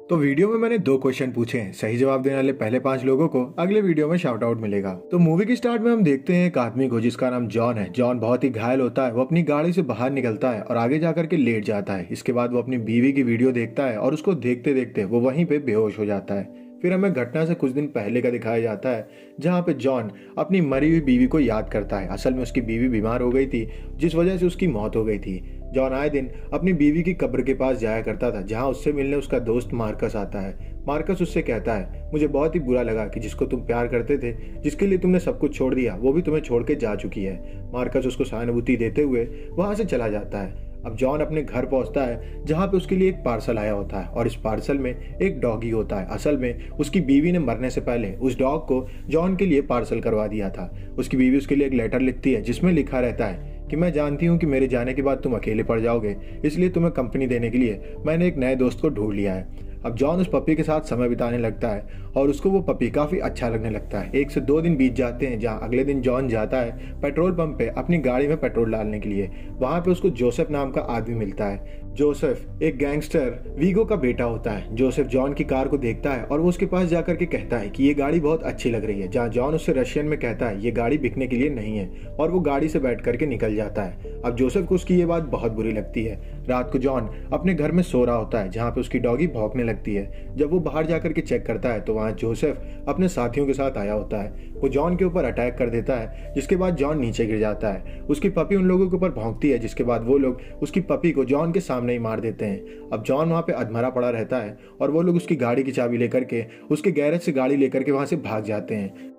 तो वीडियो में मैंने 2 क्वेश्चन पूछे हैं। सही जवाब देने वाले पहले 5 लोगों को अगले वीडियो में शाउट आउट मिलेगा। तो मूवी की स्टार्ट में हम देखते हैं एक आदमी को जिसका नाम जॉन है। जॉन बहुत ही घायल होता है, वो अपनी गाड़ी से बाहर निकलता है और आगे जाकर के लेट जाता है। इसके बाद वो अपनी बीवी की वीडियो देखता है और उसको देखते देखते वो वहीं पे बेहोश हो जाता है। फिर हमें घटना से कुछ दिन पहले का दिखाया जाता है, जहाँ पे जॉन अपनी मरी हुई बीवी को याद करता है। असल में उसकी बीवी बीमार हो गई थी, जिस वजह से उसकी मौत हो गई थी। जॉन आए दिन अपनी बीवी की कब्र के पास जाया करता था, जहाँ उससे मिलने उसका दोस्त मार्कस आता है। मार्कस उससे कहता है, मुझे बहुत ही बुरा लगा कि जिसको तुम प्यार करते थे, जिसके लिए तुमने सब कुछ छोड़ दिया, वो भी तुम्हें छोड़ के जा चुकी है। मार्कस उसको सहानुभूति देते हुए वहां से चला जाता है। अब जॉन अपने घर पहुंचता है, जहां पे उसके लिए एक पार्सल आया होता है और इस पार्सल में एक डॉगी होता है। असल में उसकी बीवी ने मरने से पहले उस डॉग को जॉन के लिए पार्सल करवा दिया था। उसकी बीवी उसके लिए एक लेटर लिखती है, जिसमें लिखा रहता है कि मैं जानती हूँ कि मेरे जाने के बाद तुम अकेले पड़ जाओगे, इसलिए तुम्हें कंपनी देने के लिए मैंने एक नए दोस्त को ढूंढ लिया है। अब जॉन उस पपी के साथ समय बिताने लगता है और उसको वो पपी काफी अच्छा लगने लगता है। 1 से 2 दिन बीत जाते हैं, जहाँ अगले दिन जॉन जाता है पेट्रोल पंप पे अपनी गाड़ी में पेट्रोल डालने के लिए। वहां पे उसको जोसेफ नाम का आदमी मिलता है। जोसेफ एक गैंगस्टर वीगो का बेटा होता है। जोसेफ जॉन की कार को देखता है और वो उसके पास जाकर के कहता है कि ये गाड़ी बहुत अच्छी लग रही है, जहाँ जॉन उससे रशियन में कहता है ये गाड़ी बिकने के लिए नहीं है, और वो गाड़ी से बैठ करके निकल जाता है। अब जोसेफ को उसकी ये बात बहुत बुरी लगती है। रात को जॉन अपने घर में सो रहा होता है, जहाँ पे उसकी डॉगी भौंकने लगती है। जब वो बाहर जाकर के चेक करता है तो वहाँ जोसेफ अपने साथियों के साथ आया होता है। वो जॉन के ऊपर अटैक कर देता है, जिसके बाद जॉन नीचे गिर जाता है। उसकी पपी उन लोगों के ऊपर भौंकती है, जिसके बाद वो लोग उसकी पपी को जॉन के सामने ही मार देते हैं। अब जॉन वहाँ पे अधमरा पड़ा रहता है और वो लोग उसकी गाड़ी की चाबी लेकर के उसके गैरेज से गाड़ी लेकर के वहाँ से भाग जाते हैं।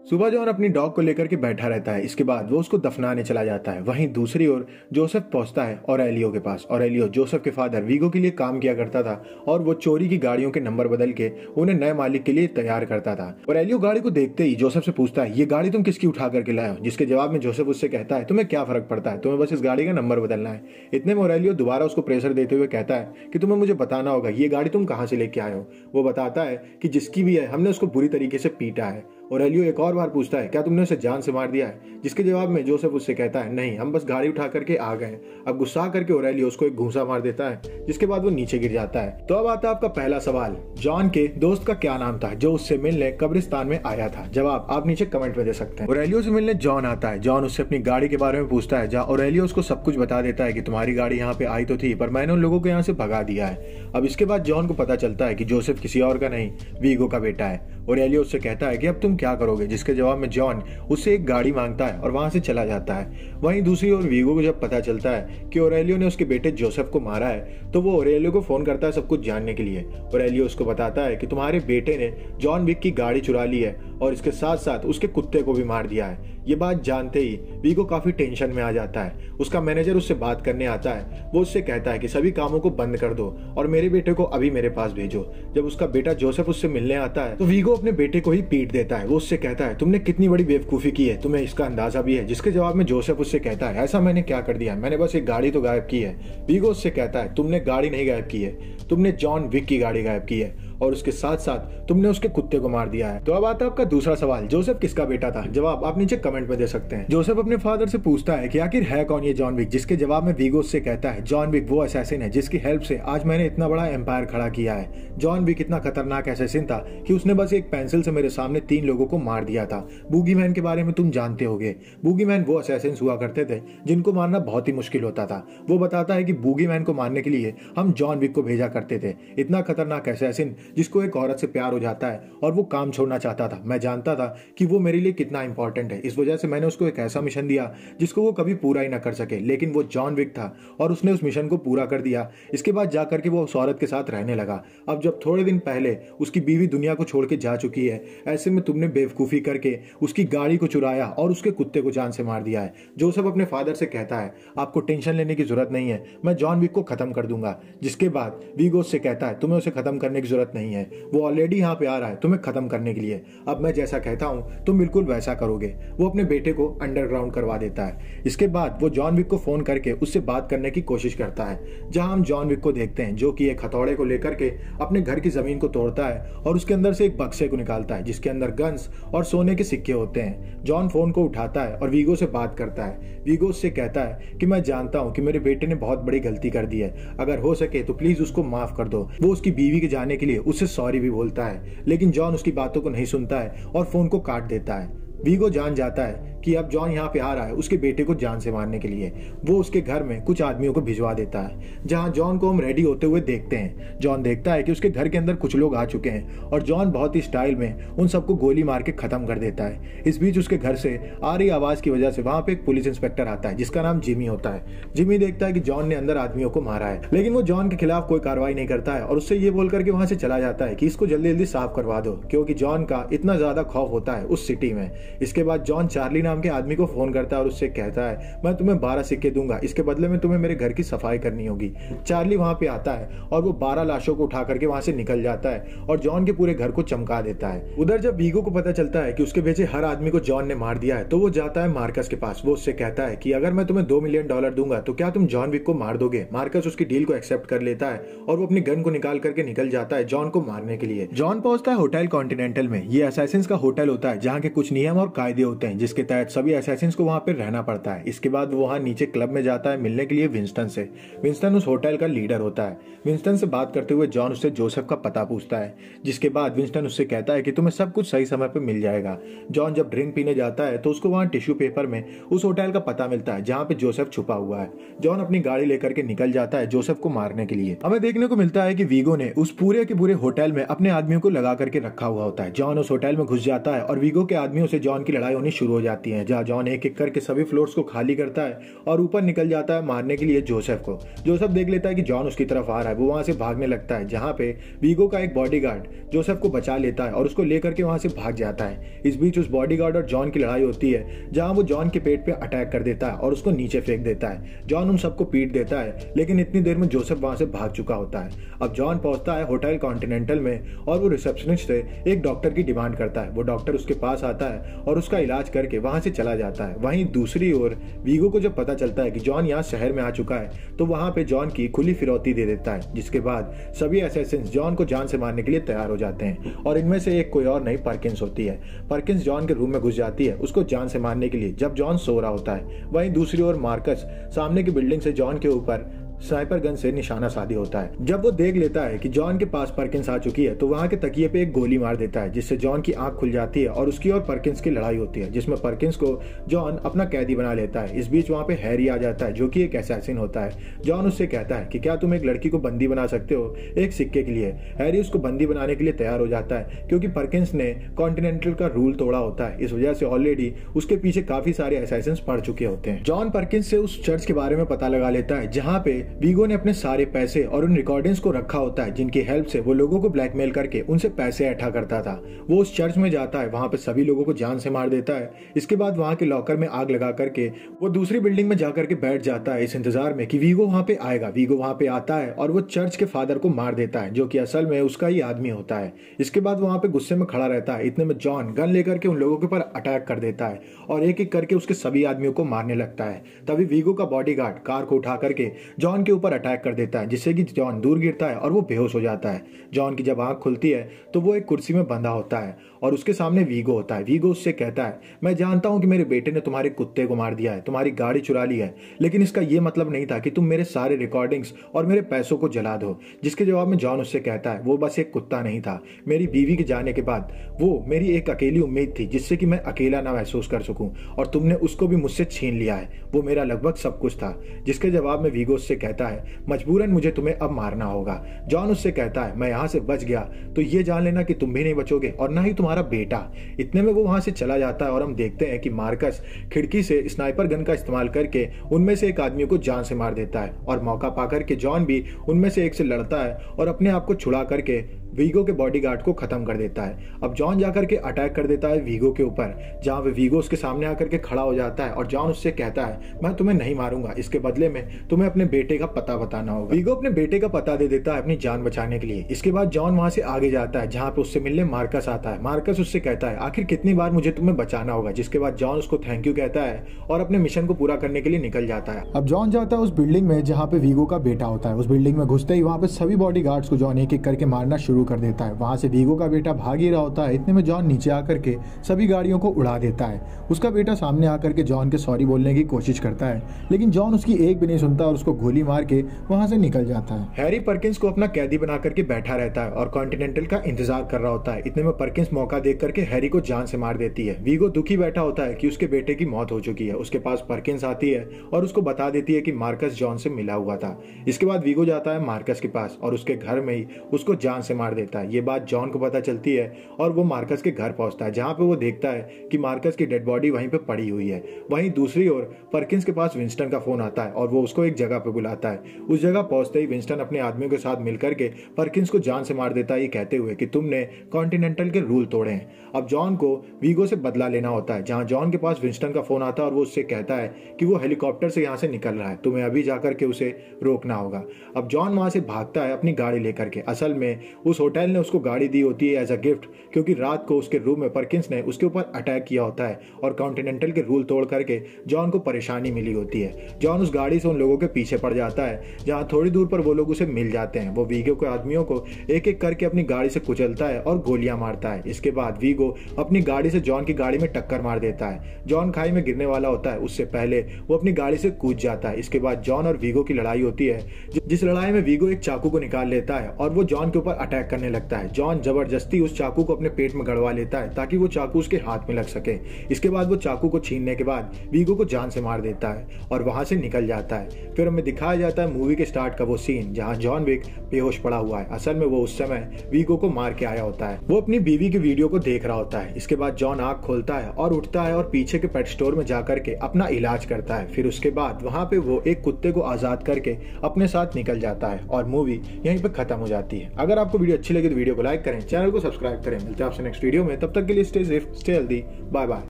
सुबह जॉन अपनी डॉग को लेकर के बैठा रहता है। इसके बाद वो उसको दफनाने चला जाता है। वहीं दूसरी ओर जोसेफ पहुंचता है ऑरेलियो के पास। ऑरेलियो जोसेफ के फादर वीगो के लिए काम किया करता था और वो चोरी की गाड़ियों के नंबर बदल के उन्हें नए मालिक के लिए तैयार करता था। ऑरेलियो गाड़ी को देखते ही जोसेफ से पूछता है, ये गाड़ी तुम किसकी उठा करके लाए हो? जिसके जवाब में जोसेफ उससे कहता है, तुम्हें क्या फर्क पड़ता है, तुम्हें बस इस गाड़ी का नंबर बदलना है। इतने में ऑरेलियो दोबारा उसको प्रेशर देते हुए कहता है कि तुम्हें मुझे बताना होगा ये गाड़ी तुम कहाँ से लेके आए हो। वो बताता है कि जिसकी भी है, हमने उसको बुरी तरीके से पीटा है। ऑरेलियो एक और बार पूछता है, क्या तुमने उसे जान से मार दिया है? जिसके जवाब में जोसेफ उससे कहता है, नहीं, हम बस गाड़ी उठा करके आ गए। अब गुस्सा करके ऑरेलियो उसको एक घूंसा मार देता है, जिसके बाद वो नीचे गिर जाता है। तो अब आता है आपका पहला सवाल, जॉन के दोस्त का क्या नाम था जो उससे मिलने कब्रिस्तान में आया था? जवाब आप नीचे कमेंट में दे सकते हैं। ऑरेलियो से मिलने जॉन आता है। जॉन उससे अपनी गाड़ी के बारे में पूछता है, जहाँ ऑरेलियो उसको सब कुछ बता देता है कि तुम्हारी गाड़ी यहाँ पे आई तो थी, पर मैंने उन लोगों को यहाँ से भगा दिया है। अब इसके बाद जॉन को पता चलता है कि जोसेफ किसी और का नहीं, वीगो का बेटा है। ऑरेलियो उससे कहता है कि अब तुम क्या करोगे? जिसके जवाब में जॉन उससे एक गाड़ी मांगता है और वहां से चला जाता है। वहीं दूसरी ओर वीगो को जब पता चलता है कि ऑरेलियो ने उसके बेटे जोसेफ को मारा है, तो वो ऑरेलियो को फोन करता है सब कुछ जानने के लिए। ऑरेलियो उसको बताता है कि तुम्हारे बेटे ने जॉन विक की गाड़ी चुरा ली है और इसके साथ साथ उसके कुत्ते को भी मार दिया है। ये बात जानते ही वीगो काफी टेंशन में आ जाता है। उसका मैनेजर उससे बात करने आता है। वो उससे कहता है कि सभी कामों को बंद कर दो और मेरे बेटे को अभी मेरे पास भेजो। जब उसका बेटा जोसेफ उससे मिलने आता है तो वीगो अपने बेटे को ही पीट देता है। वो उससे कहता है, तुमने कितनी बड़ी बेवकूफी की है, तुम्हें इसका अंदाजा भी है? जिसके जवाब में जोसेफ उससे कहता है, ऐसा मैंने क्या कर दिया, मैंने बस एक गाड़ी तो गायब की है। वीगो उससे कहता है, तुमने गाड़ी नहीं गायब की है, तुमने जॉन विक की गाड़ी गायब की है और उसके साथ साथ तुमने उसके कुत्ते को मार दिया है। तो अब आता है आपका दूसरा सवाल, जोसेफ किसका बेटा था? जवाब आप नीचे कमेंट में दे सकते हैं। जोसेफ अपने फादर से पूछता है कि आखिर है कौन ये जॉन विक? जिसके जवाब में वीगो उससे कहता है, जॉन विक वो असैसिन है जिसकी हेल्प से आज मैंने इतना बड़ा एम्पायर खड़ा किया है। जॉन विक इतना खतरनाक असैसिन था कि उसने बस एक पेंसिल से मेरे सामने 3 लोगों को मार दिया था। बूगी मैन के बारे में तुम जानते होगे। बूगी मैन वो असैसिन हुआ करते थे जिनको मारना बहुत ही मुश्किल होता था। वो बताता है कि बूगी मैन को मारने के लिए हम जॉन विक को भेजा करते थे। इतना खतरनाक असैसिन जिसको एक औरत से प्यार हो जाता है और वो काम छोड़ना चाहता था। मैं जानता था कि वो मेरे लिए कितना इंपॉर्टेंट है, इस वजह से मैंने उसको एक ऐसा मिशन दिया जिसको वो कभी पूरा ही ना कर सके, लेकिन वो जॉन विक था और उसने उस मिशन को पूरा कर दिया। इसके बाद जाकर के वो उस औरत के साथ रहने लगा। अब जब थोड़े दिन पहले उसकी बीवी दुनिया को छोड़ के जा चुकी है, ऐसे में तुमने बेवकूफी करके उसकी गाड़ी को चुराया और उसके कुत्ते को जान से मार दिया है। जोसेफ अपने फादर से कहता है, आपको टेंशन लेने की जरूरत नहीं है, मैं जॉन विक को खत्म कर दूंगा। जिसके बाद वीगो से कहता है, तुम्हें उसे खत्म करने की जरूरत नहीं है, वो ऑलरेडी यहाँ पे आ रहा है तुम्हें खत्म करने के लिए। अब मैं जैसा कहता हूँ तुम बिल्कुल वैसा करोगे। वो अपने बेटे को अंडरग्राउंड करवा देता है। इसके बाद वो जॉन विक को फोन करके उससे बात करने की कोशिश करता है, जहां हम जॉन विक को देखते हैं जो कि एक हथौड़े को लेकर के अपने घर की जमीन को तोड़ता है और उसके अंदर से एक बक्से को निकालता है जिसके अंदर गन्स और सोने के सिक्के होते हैं। जॉन फोन को उठाता है और वीगो से बात करता है। वीगो उससे कहता है कि मैं जानता हूं कि मेरे बेटे ने बहुत बड़ी गलती कर दी है, अगर हो सके तो प्लीज उसको माफ कर दो। वो उसकी बीवी के जाने के लिए उससे सॉरी भी बोलता है, लेकिन जॉन उसकी बातों को नहीं सुनता है और फोन को काट देता है। वीगो जान जाता है कि अब जॉन यहाँ पे आ रहा है उसके बेटे को जान से मारने के लिए। वो उसके घर में कुछ आदमियों को भिजवा देता है, जहाँ जॉन को हम रेडी होते हुए देखते हैं। जॉन देखता है कि उसके घर के अंदर कुछ लोग आ चुके हैं और जॉन बहुत ही स्टाइल में उन सबको गोली मार के खत्म कर देता है। इस बीच उसके घर से आ रही आवाज की वजह से वहां पे एक पुलिस इंस्पेक्टर आता है जिसका नाम जिमी होता है। जिमी देखता है कि जॉन ने अंदर आदमियों को मारा है, लेकिन वो जॉन के खिलाफ कोई कार्रवाई नहीं करता है और उससे ये बोल करके वहां से चला जाता है कि इसको जल्दी जल्दी साफ करवा दो, क्योंकि जॉन का इतना ज्यादा खौफ होता है उस सिटी में। इसके बाद जॉन चार्ली नाम के आदमी को फोन करता है और उससे कहता है मैं तुम्हें 12 सिक्के दूंगा, इसके बदले में तुम्हें मेरे घर की सफाई करनी होगी। चार्ली वहां पे आता है और वो 12 लाशों को उठा करके वहां से निकल जाता है और जॉन के पूरे घर को चमका देता है। उधर जब वीगो को पता चलता है कि उसके भेजे हर आदमी को जॉन ने मार दिया है तो वो जाता है मार्कस के पास। वो उससे कहता है कि अगर मैं तुम्हें $2 मिलियन दूंगा तो क्या तुम जॉन विक को मार दोगे। मार्कस उसकी डील को एक्सेप्ट कर लेता है और वो अपनी गन को निकाल करके निकल जाता है जॉन को मारने के लिए। जॉन पहुंचता है होटल कॉन्टिनेंटल में। ये असैसिन्स का होटल होता है जहाँ के कुछ नियम और कायदे होते हैं जिसके तहत सभी असैसिन्स को वहां पे रहना पड़ता है। इसके बाद वो वहां नीचे क्लब में जाता है मिलने के लिए विंस्टन से। विंस्टन उस होटल का लीडर होता है। विंस्टन से बात करते हुए जॉन उससे जोसेफ का पता पूछता है, जिसके बाद विंस्टन उससे कहता है कि तुम्हें सब कुछ सही समय पे मिल जाएगा। जॉन जब ड्रिंक पीने जाता है तो उसको वहां टिश्यू पेपर में उस होटल का पता मिलता है जहाँ पे जोसेफ छुपा हुआ है। जॉन अपनी गाड़ी लेकर के निकल जाता है जोसेफ को मारने के लिए। हमें देखने को मिलता है कि वीगो ने उस पूरे के पूरे होटल में अपने आदमियों को लगा करके रखा हुआ होता है। जॉन उस होटल में घुस जाता है और वीगो के आदमियों से जॉन की लड़ाई होनी शुरू हो जाती है, जहाँ जॉन एक एक करके सभी फ्लोर्स को खाली करता है और ऊपर निकल जाता है मारने के लिए जोसेफ को। जोसेफ देख लेता है कि जॉन उसकी तरफ आ रहा है, वो वहां से भागने लगता है, जहां पे वीगो का एक बॉडीगार्ड जोसेफ को बचा लेता है और उसको लेकर के वहां से भाग जाता है। इस बीच उस बॉडीगार्ड और जॉन की लड़ाई होती है, जहां वो जॉन के पेट पे अटैक कर देता है और उसको नीचे फेंक देता है। जॉन उन सबको पीट देता है, लेकिन इतनी देर में जोसेफ वहां से भाग चुका होता है। अब जॉन पहुंचता है होटल कॉन्टिनेंटल में और वो रिसेप्शनिस्ट से एक डॉक्टर की डिमांड करता है। वो डॉक्टर उसके पास आता है और उसका इलाज करके वहां से चला जाता है। वहीं दूसरी ओर वीगो को जब पता चलता है कि जॉन यहाँ शहर में आ चुका है तो वहां पे जॉन की खुली फिरौती दे देता है, जिसके बाद सभी असैसिन्स जॉन को जान से मारने के लिए तैयार हो जाते हैं और इनमें से एक कोई और नहीं परकिंस होती है। परकिंस जॉन के रूम में घुस जाती है उसको जान से मारने के लिए जब जॉन सो रहा होता है। वहीं दूसरी ओर मार्कस सामने की बिल्डिंग से जॉन के ऊपर स्नाइपर गन से निशाना साधी होता है। जब वो देख लेता है कि जॉन के पास परकिंस आ चुकी है तो वहां के तकिए पे एक गोली मार देता है, जिससे जॉन की आंख खुल जाती है और उसकी और परकिंस की लड़ाई होती है, जिसमें परकिंस को जॉन अपना कैदी बना लेता है। इस बीच वहां पे हैरी आ जाता है जो कि एक असैसिन होता है। जॉन उससे कहता है कि क्या तुम एक लड़की को बंदी बना सकते हो एक सिक्के के लिए। हैरी उसको बंदी बनाने के लिए तैयार हो जाता है क्योंकि परकिंस ने कॉन्टिनेंटल का रूल तोड़ा होता है। इस वजह से ऑलरेडी उसके पीछे काफी सारे असैसिन्स पड़ चुके होते हैं। जॉन परकिंस से उस चर्च के बारे में पता लगा लेता है जहाँ पे वीगो ने अपने सारे पैसे और उन रिकॉर्डिंग्स को रखा होता है, जिनकी हेल्प से वो लोगों को ब्लैकमेल करके उनसे पैसे इकट्ठा करता था। वो उस चर्च में जाता है, वहां पे सभी लोगों को जान से मार देता है। इसके बाद वहां के लॉकर में आग लगा करके वो दूसरी बिल्डिंग में जाकर के बैठ जाता है इस इंतजार में कि वीगो वहां पे आएगा। वीगो वहां पे आता है और वो चर्च के फादर को मार देता है, जो कि असल में उसका ही आदमी होता है। इसके बाद वहां पे गुस्से में खड़ा रहता है। इतने में जॉन गन लेकर के उन लोगों के ऊपर अटैक कर देता है और एक एक करके उसके सभी आदमियों को मारने लगता है। तभी वीगो का बॉडीगार्ड कार को उठा करके जॉन के ऊपर अटैक कर देता है, जिससे कि जॉन दूर गिरता है और वो बेहोश हो जाता है। जॉन की जब आंख खुलती है तो वो एक कुर्सी में बंधा होता है और उसके सामने वीगो होता है। वीगो उससे कहता है मैं जानता हूं कि मेरे बेटे ने तुम्हारे कुत्ते को मार दिया है, तुम्हारी गाड़ी चुरा ली है, लेकिन इसका यह मतलब नहीं था कि तुम मेरे सारे रिकॉर्डिंग्स और मेरे पैसों को जला दो। जिसके जवाब में जॉन उससे कहता है वो बस एक कुत्ता नहीं था, मेरी बीवी के जाने के बाद वो मेरी एक अकेली उम्मीद थी जिससे कि मैं अकेला ना महसूस कर सकूं, और तुमने उसको भी मुझसे छीन लिया है। वो मेरा लगभग सब कुछ था। जिसके जवाब में वीगो उससे कहता है मजबूरन मुझे तुम्हें अब मारना होगा। जॉन उससे कहता है मैं यहां से बच गया तो ये जान लेना कि तुम भी नहीं बचोगे और ना ही तुम्हारा बेटा। इतने में वो वहां से चला जाता है और हम देखते हैं कि मार्कस खिड़की से स्नाइपर गन का इस्तेमाल करके उनमें से एक आदमी को जान से मार देता है और मौका पाकर के जॉन भी उनमें से एक से लड़ता है और अपने आप को छुड़ा करके वीगो के बॉडीगार्ड को खत्म कर देता है। अब जॉन जाकर के अटैक कर देता है वीगो के ऊपर, जहां पे वीगो उसके सामने आकर के खड़ा हो जाता है और जॉन उससे कहता है मैं तुम्हें नहीं मारूंगा, इसके बदले में तुम्हें अपने बेटे बेटे का पता बताना होगा। वीगो अपने बेटे का पता दे देता है अपनी जान बचाने के लिए। इसके बाद जॉन वहां से आगे जाता है जहाँ पे उससे मिलने मार्कस आता है। मार्कस उससे कहता है आखिर कितनी बार मुझे तुम्हें बचाना होगा, जिसके बाद जॉन उसको थैंक यू कहता है और अपने मिशन को पूरा करने के लिए निकल जाता है। अब जॉन जाता है उस बिल्डिंग में जहाँ पे वीगो का बेटा होता है। उस बिल्डिंग में घुसते ही वहाँ पे सभी बॉडीगार्ड्स को जॉन एक एक करके मारना शुरू कर देता है। वहां से वीगो का बेटा भाग ही रहा होता है। इतने में जॉन नीचे आकर के सभी गाड़ियों को उड़ा देता है। उसका बेटा सामने आकर के जॉन के सॉरी बोलने की कोशिश करता है, लेकिन जॉन उसकी एक भी नहीं सुनता और उसको गोली मार के वहां से निकल जाता है। हैरी पर्किंस को अपना कैदी बना करके बैठा रहता है और कॉन्टिनेंटल का इंतजार कर रहा होता है। इतने में पर्किंस मौका देख करके हैरी को जान से मार देती है। वीगो दुखी बैठा होता है कि उसके बेटे की मौत हो चुकी है। उसके पास पर्किंस आती है और उसको बता देती है कि मार्कस जॉन से मिला हुआ था। इसके बाद वीगो जाता है मार्कस के पास और उसके घर में ही उसको जान से मार देता है। ये बात जॉन को पता चलती है और वो मार्कस के घर पहुंचता है, जहां पे वो देखता है कि मार्कस की डेड बॉडी वहीं पे पड़ी हुई है। वहीं दूसरी ओर पर्किंस के पास विंस्टन का फोन आता है और वो उसको एक जगह पे बुलाता है। उस जगह पहुंचते ही विंस्टन अपने आदमियों के साथ मिलकर के पर्किंस को जान से मार देता है, ये कहते हुए कि तुमने कॉन्टिनेंटल के रूल तोड़े हैं। अब जॉन को वीगो से बदला लेना होता है, जहां जॉन के पास विंस्टन का फोन आता है और वो उससे कहता है कि वो हेलीकॉप्टर से यहाँ से निकल रहा है, तुम्हें अभी जाकर के उसे रोकना होगा। अब जॉन वहां से भागता है अपनी गाड़ी लेकर के। असल में उस होटल ने उसको गाड़ी दी होती है एज अ गिफ्ट, क्योंकि रात को उसके रूम में पर्किंस ने उसके ऊपर अटैक किया होता है और कॉन्टिनेंटल के रूल तोड़ करके जॉन को परेशानी मिली होती है। जॉन उस गाड़ी से उन लोगों के पीछे पड़ जाता है, जहां थोड़ी दूर पर वो लोग उसे मिल जाते हैं। वो वीगो के आदमियों को एक एक करके अपनी गाड़ी से कुचलता है और गोलियां मारता है। इसके बाद वीगो अपनी गाड़ी से जॉन की गाड़ी में टक्कर मार देता है। जॉन खाई में गिरने वाला होता है, उससे पहले वो अपनी गाड़ी से कूद जाता है। इसके बाद जॉन और वीगो की लड़ाई होती है, जिस लड़ाई में वीगो एक चाकू को निकाल लेता है और वो जॉन के ऊपर अटैक करने लगता है। जॉन जबरदस्ती उस चाकू को अपने पेट में गड़वा लेता है ताकि वो चाकू उसके हाथ में लग सके। इसके बाद वो चाकू को छीनने के बाद वीगो को जान से मार देता है और वहां से निकल जाता है। फिर हमें दिखाया जाता है मूवी के स्टार्ट का वो सीन जहां जॉन विक बेहोश पड़ा हुआ है। असल में वो उस समय वीगो को मार के आया होता है। वो अपनी बीवी की वीडियो को देख रहा होता है। इसके बाद जॉन आंख खोलता है और उठता है और पीछे के पेट स्टोर में जाकर के अपना इलाज करता है। फिर उसके बाद वहां पे वो एक कुत्ते को आजाद करके अपने साथ निकल जाता है और मूवी यहीं पे खत्म हो जाती है। अगर आपको वीडियो अच्छी लगी तो वीडियो को लाइक करें, चैनल को सब्सक्राइब करें। मिलते हैं आपसे नेक्स्ट वीडियो में, तब तक के लिए stay safe, stay healthy, bye bye.